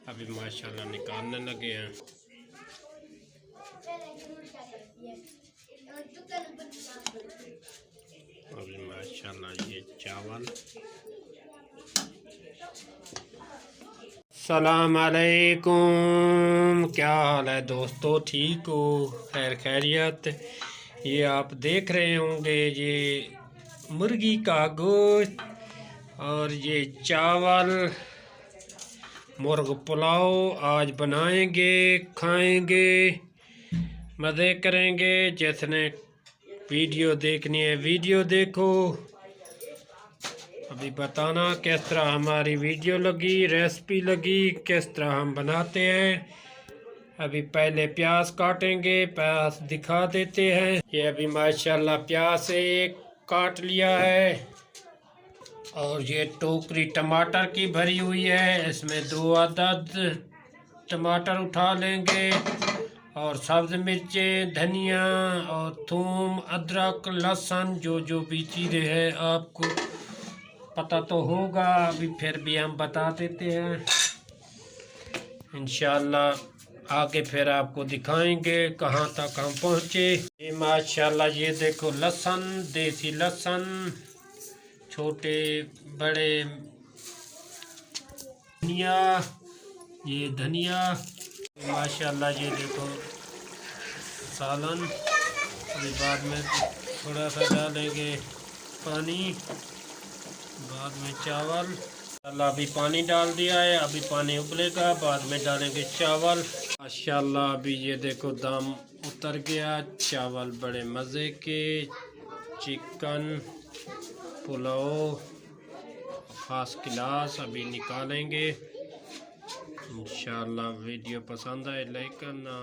अभी माशाल्लाह निकालने लगे हैं। अभी माशाल्लाह ये चावल। सलाम अलैकुम, क्या हाल है दोस्तों, ठीक हो, खैर खैरियत। ये आप देख रहे होंगे ये मुर्गी का गोश्त और ये चावल, मुर्ग पुलाव आज बनाएंगे, खाएंगे, मज़े करेंगे। जिसने वीडियो देखनी है वीडियो देखो। अभी बताना किस तरह हमारी वीडियो लगी, रेसिपी लगी, किस तरह हम बनाते हैं। अभी पहले प्याज काटेंगे, प्याज दिखा देते हैं। ये अभी माशाल्लाह प्याज एक काट लिया है और ये टोकरी टमाटर की भरी हुई है। इसमें 2 अदद टमाटर उठा लेंगे और सब्ज़ मिर्चें, धनिया और थूम, अदरक, लहसुन, जो भी चीज़ें हैं आपको पता तो होगा, अभी फिर भी हम बता देते हैं। इंशाल्लाह आगे फिर आपको दिखाएंगे कहाँ तक हम पहुँचे। ये माशाल्लाह ये देखो लहसुन, देसी लहसुन, छोटे बड़े, धनिया, ये धनिया, माशाल्लाह ये देखो सालन। अभी बाद में थोड़ा सा डालेंगे पानी, बाद में चावल। अभी पानी डाल दिया है, अभी पानी उबलेगा, बाद में डालेंगे चावल। माशाल्लाह अभी ये देखो दम उतर गया। चावल बड़े मज़े के, चिकन पुलाव फ़र्स्ट क्लास। अभी निकालेंगे। इंशाल्लाह वीडियो पसंद आए लाइक करना।